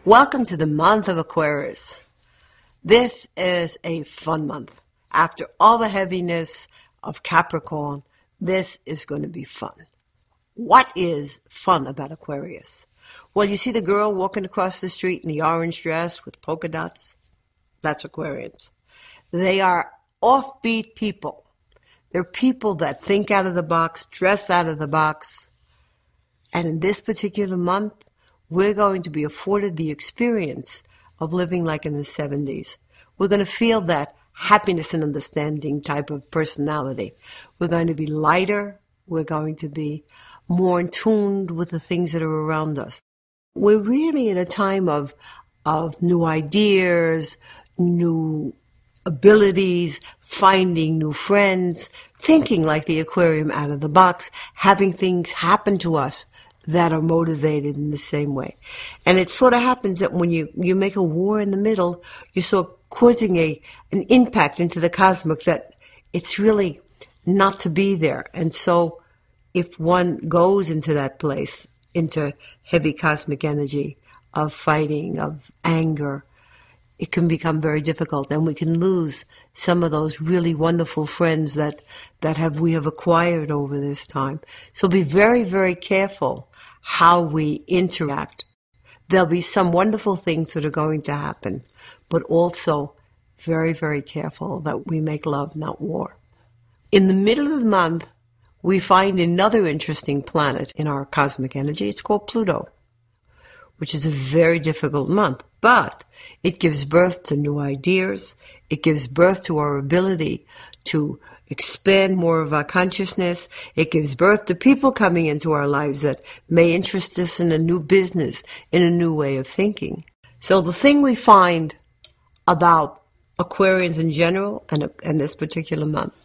Welcome to the month of Aquarius. This is a fun month. After all the heaviness of Capricorn, this is going to be fun. What is fun about Aquarius? Well, you see the girl walking across the street in the orange dress with polka dots? That's Aquarians. They are offbeat people. They're people that think out of the box, dress out of the box. And in this particular month, we're going to be afforded the experience of living like in the 70s. We're going to feel that happiness and understanding type of personality. We're going to be lighter. We're going to be more in tune with the things that are around us. We're really in a time of new ideas, new abilities, finding new friends, thinking like the aquarium out of the box, having things happen to us that are motivated in the same way. And it sort of happens that when you make a war in the middle, you're sort of causing an impact into the cosmic that it's really not to be there. And so if one goes into that place, into heavy cosmic energy of fighting, of anger, it can become very difficult, and we can lose some of those really wonderful friends that we have acquired over this time. So be very, very careful how we interact. There'll be some wonderful things that are going to happen, but also very, very careful that we make love, not war. In the middle of the month, we find another interesting planet in our cosmic energy. It's called Pluto, which is a very difficult month, but it gives birth to new ideas. It gives birth to our ability to expand more of our consciousness. It gives birth to people coming into our lives that may interest us in a new business, in a new way of thinking. So the thing we find about Aquarians in general and this particular month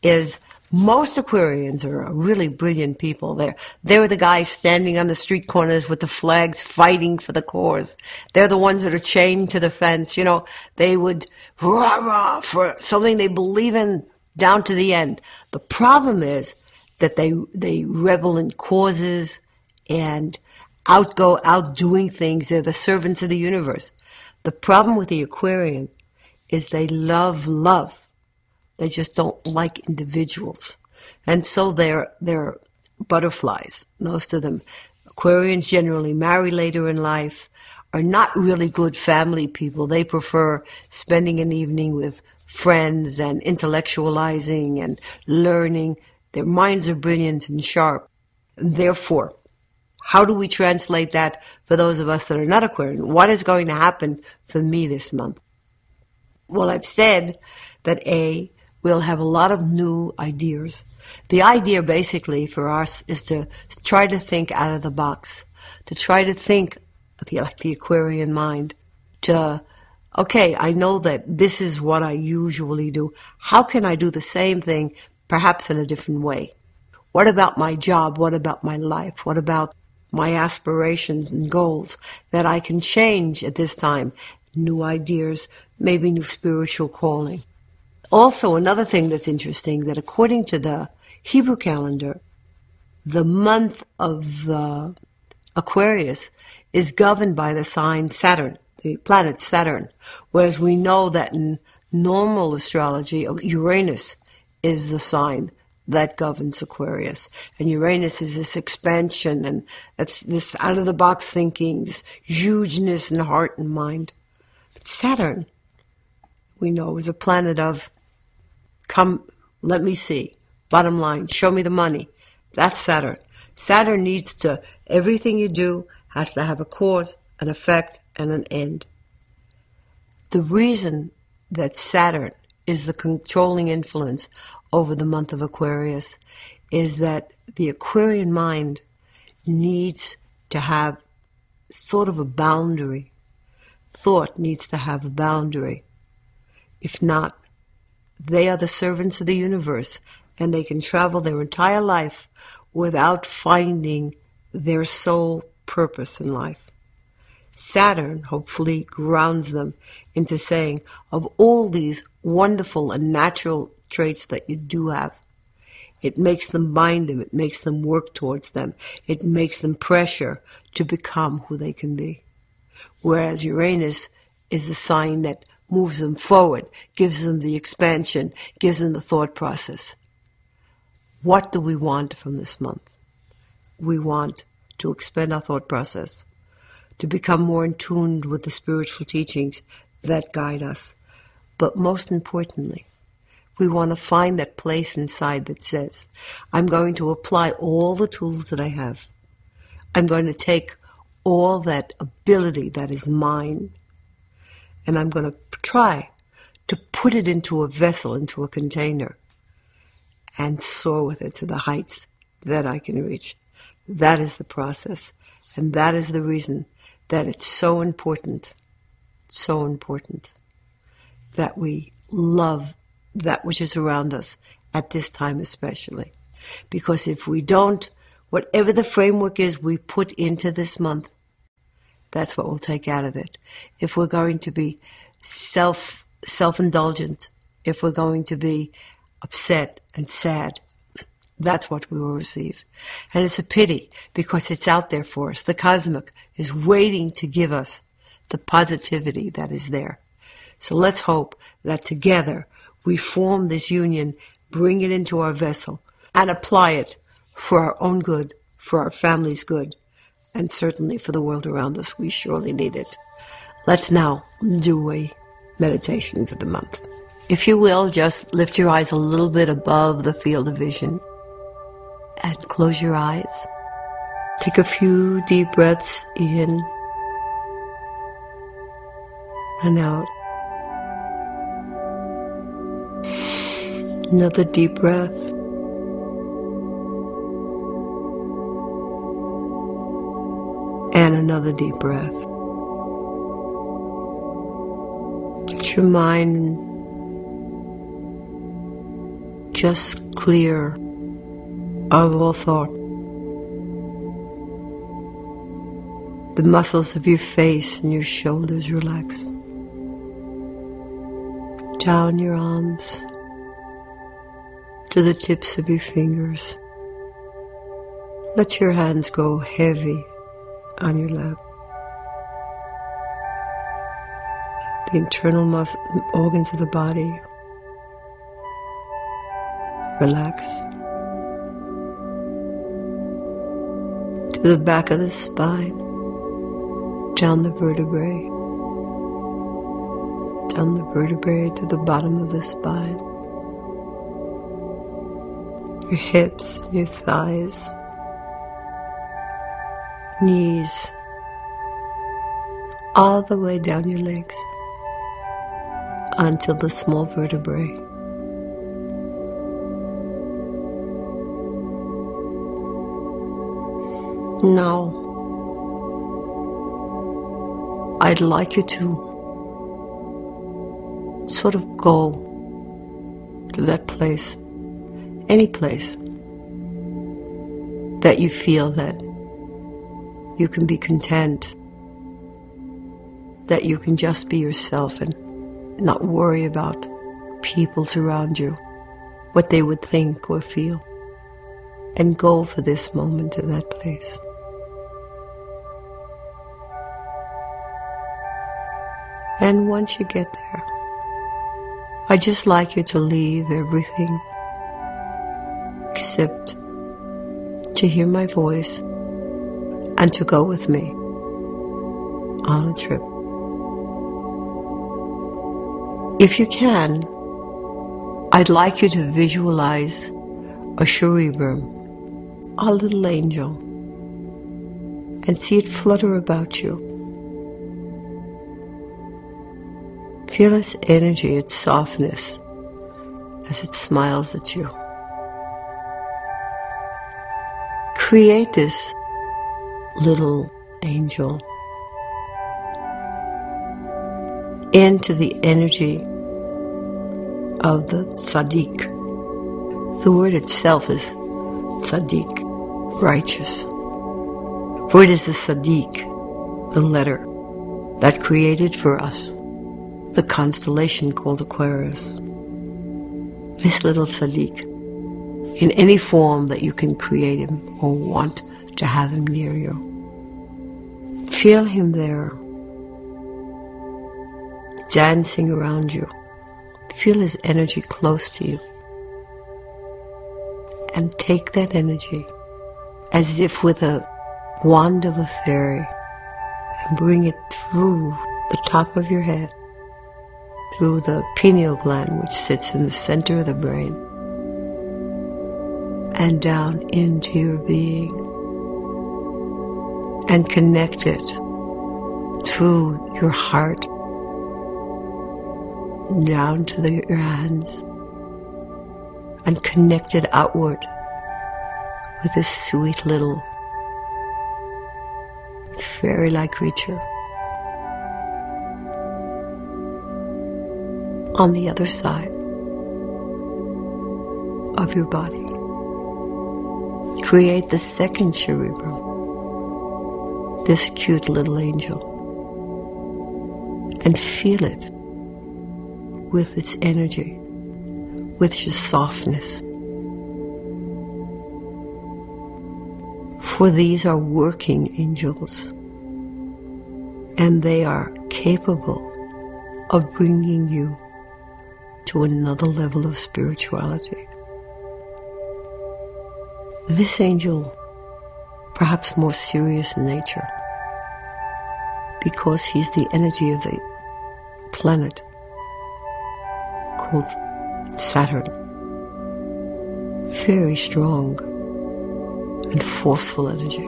is most Aquarians are really brilliant people. They're the guys standing on the street corners with the flags fighting for the cause. They're the ones that are chained to the fence. You know, they would rah-rah for something they believe in down to the end. The problem is that they revel in causes and outdoing things. They're the servants of the universe. The problem with the Aquarian is they love love. They just don't like individuals. And so they're butterflies, most of them. Aquarians generally marry later in life, are not really good family people. They prefer spending an evening with friends and intellectualizing and learning. Their minds are brilliant and sharp. And therefore, how do we translate that for those of us that are not Aquarian? What is going to happen for me this month? Well, I've said that we'll have a lot of new ideas. The idea basically for us is to try to think out of the box, to try to think like the Aquarian mind, okay, I know that this is what I usually do. How can I do the same thing, perhaps in a different way? What about my job? What about my life? What about my aspirations and goals that I can change at this time? New ideas, maybe new spiritual calling. Also, another thing that's interesting, that according to the Hebrew calendar, the month of Aquarius is governed by the sign Saturn, the planet Saturn, whereas we know that in normal astrology, Uranus is the sign that governs Aquarius. And Uranus is this expansion and it's this out-of-the-box thinking, this hugeness in heart and mind. But Saturn, we know, is a planet of come, let me see. Bottom line, show me the money. That's Saturn. Saturn needs to, everything you do has to have a cause, an effect, and an end. The reason that Saturn is the controlling influence over the month of Aquarius is that the Aquarian mind needs to have sort of a boundary. Thought needs to have a boundary. If not, they are the servants of the universe, and they can travel their entire life without finding their sole purpose in life. Saturn hopefully grounds them into saying, of all these wonderful and natural traits that you do have, it makes them bind them, it makes them work towards them, it makes them pressure to become who they can be. whereas Uranus is the sign that moves them forward, gives them the expansion, gives them the thought process. What do we want from this month? We want to expand our thought process, to become more in tune with the spiritual teachings that guide us. But most importantly, we want to find that place inside that says, I'm going to apply all the tools that I have. I'm going to take all that ability that is mine, and I'm going to try to put it into a vessel, into a container, and soar with it to the heights that I can reach. That is the process, and that is the reason that it's so important that we love that which is around us at this time especially. Because if we don't, whatever the framework is we put into this month, that's what we'll take out of it. If we're going to be self-indulgent, if we're going to be upset and sad, that's what we will receive. And it's a pity because it's out there for us. The cosmic is waiting to give us the positivity that is there. So let's hope that together we form this union, bring it into our vessel, and apply it for our own good, for our family's good, and certainly for the world around us. We surely need it. Let's now do a meditation for the month. If you will, just lift your eyes a little bit above the field of vision and close your eyes. Take a few deep breaths in and out. Another deep breath. And another deep breath. Let your mind just clear of all thought. The muscles of your face and your shoulders relax. Down your arms to the tips of your fingers. Let your hands go heavy on your lap. The internal organs of the body relax. To the back of the spine, down the vertebrae, to the bottom of the spine. Your hips, your thighs, knees, all the way down your legs until the small vertebrae. Now, I'd like you to sort of go to that place, any place that you feel that you can be content, that you can just be yourself and not worry about people around you, what they would think or feel, and go for this moment to that place. And once you get there, I'd just like you to leave everything except to hear my voice and to go with me on a trip. If you can, I'd like you to visualize a cherubim, a little angel, and see it flutter about you. Feel its energy, its softness, as it smiles at you. Create this little angel into the energy of the tzaddik. The word itself is tzaddik, righteous. For it is the tzaddik, the letter, that created for us the constellation called Aquarius. This little tzaddik, in any form that you can create him or want to have him near you. Feel him there, dancing around you. Feel his energy close to you. And take that energy as if with a wand of a fairy and bring it through the top of your head, through the pineal gland which sits in the center of the brain, and down into your being, and connect it to your heart, down to your hands, and connect it outward with this sweet little fairy-like creature. On the other side of your body, create the second cherubim, this cute little angel, and feel it with its energy, with your softness. For these are working angels, and they are capable of bringing you to another level of spirituality. This angel, perhaps more serious in nature, because he's the energy of the planet called Saturn. Very strong and forceful energy.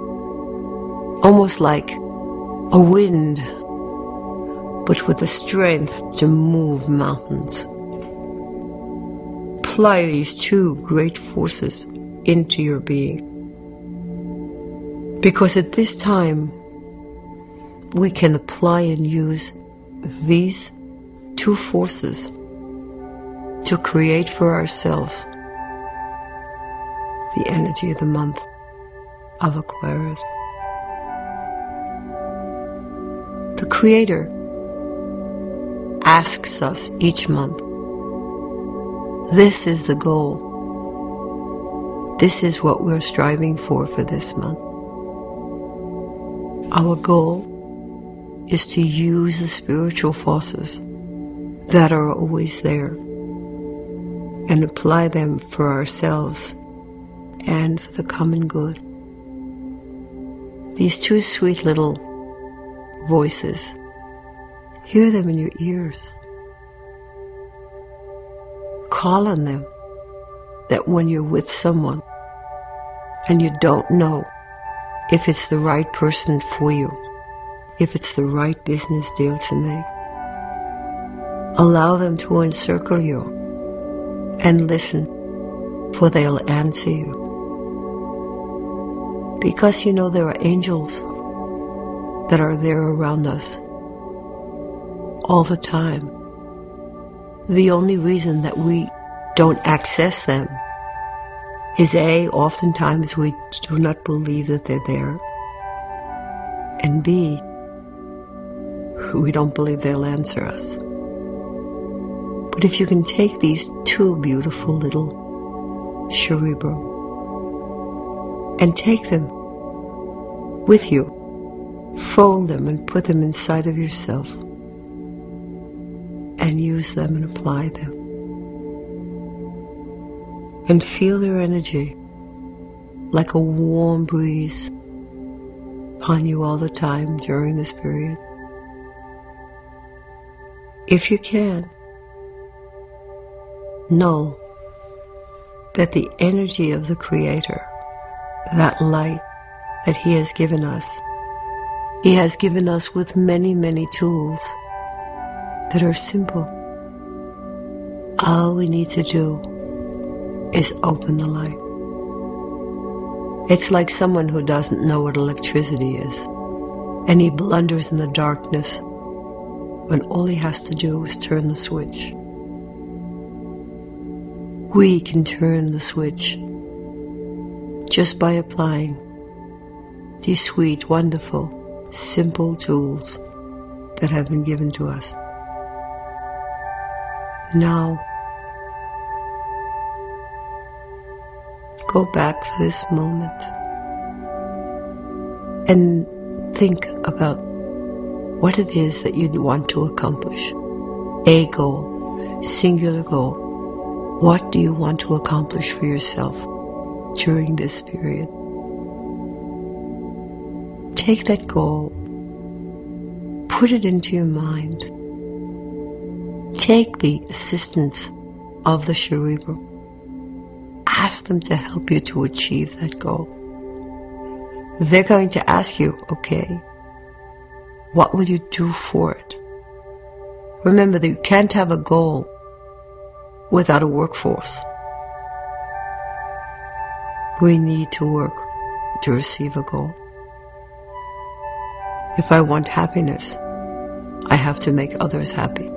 Almost like a wind, but with the strength to move mountains. Apply these two great forces into your being. Because at this time, we can apply and use these two forces to create for ourselves the energy of the month of Aquarius. The Creator asks us each month, this is the goal. This is what we're striving for this month. Our goal is to use the spiritual forces that are always there and apply them for ourselves and for the common good. These two sweet little voices, hear them in your ears. Call on them, that when you're with someone and you don't know if it's the right person for you, if it's the right business deal to make, allow them to encircle you and listen, for they'll answer you. Because you know there are angels that are there around us all the time. The only reason that we don't access them is A, oftentimes we do not believe that they're there, and B, we don't believe they'll answer us. But if you can take these two beautiful little cherubim and take them with you, fold them and put them inside of yourself, and use them and apply them, and feel their energy like a warm breeze upon you all the time during this period. If you can, know that the energy of the Creator, that light that He has given us with many, many tools that are simple. All we need to do is open the light. It's like someone who doesn't know what electricity is, and he blunders in the darkness when all he has to do is turn the switch. We can turn the switch just by applying these sweet, wonderful, simple tools that have been given to us. Now, go back for this moment and think about what it is that you want to accomplish A goal, singular goal. What do you want to accomplish for yourself during this period? Take that goal, put it into your mind. Take the assistance of the cerebral. Ask them to help you to achieve that goal. They're going to ask you, okay, what will you do for it? Remember that you can't have a goal without a workforce. We need to work to receive a goal. If I want happiness, I have to make others happy.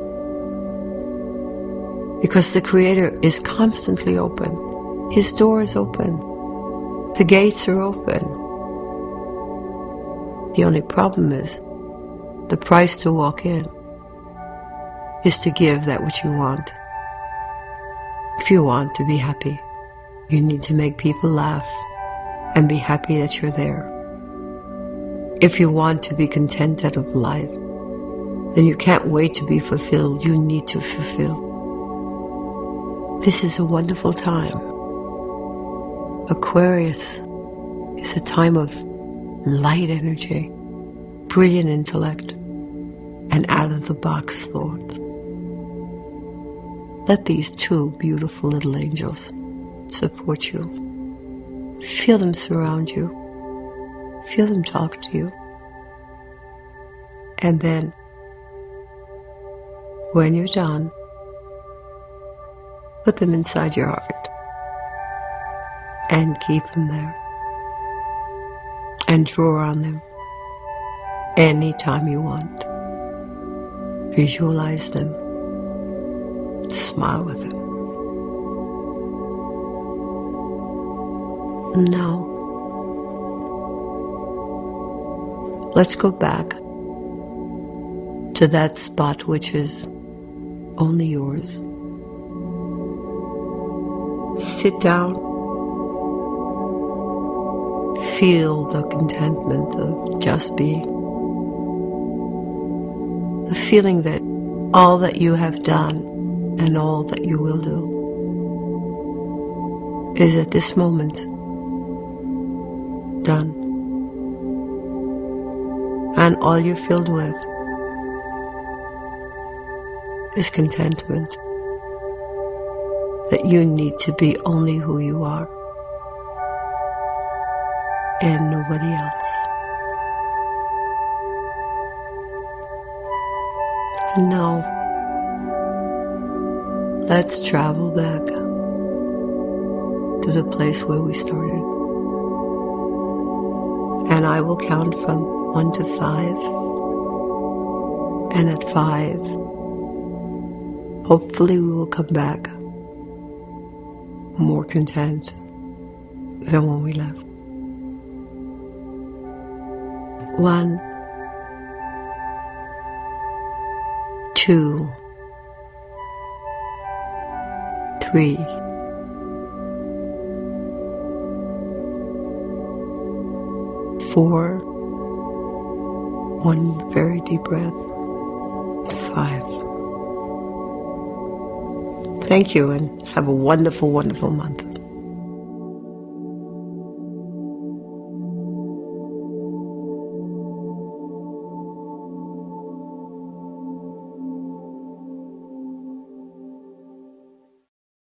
Because the Creator is constantly open. His door is open. The gates are open. The only problem is, the price to walk in is to give that which you want. If you want to be happy, you need to make people laugh and be happy that you're there. If you want to be content out of life, then you can't wait to be fulfilled. You need to fulfill. This is a wonderful time. Aquarius is a time of light energy, brilliant intellect, and out-of-the-box thought. Let these two beautiful little angels support you. Feel them surround you. Feel them talk to you. And then, when you're done, put them inside your heart and keep them there. And draw on them anytime you want. Visualize them. Smile with them. Now, let's go back to that spot which is only yours. Sit down. Feel the contentment of just being. The feeling that all that you have done and all that you will do is at this moment done. And all you're filled with is contentment that you need to be only who you are and nobody else. And now, let's travel back to the place where we started. And I will count from 1 to 5. And at 5, hopefully we will come back more content than when we left. 1, 2, 3, 4, 1 very deep breath, 5. Thank you and have a wonderful, wonderful month.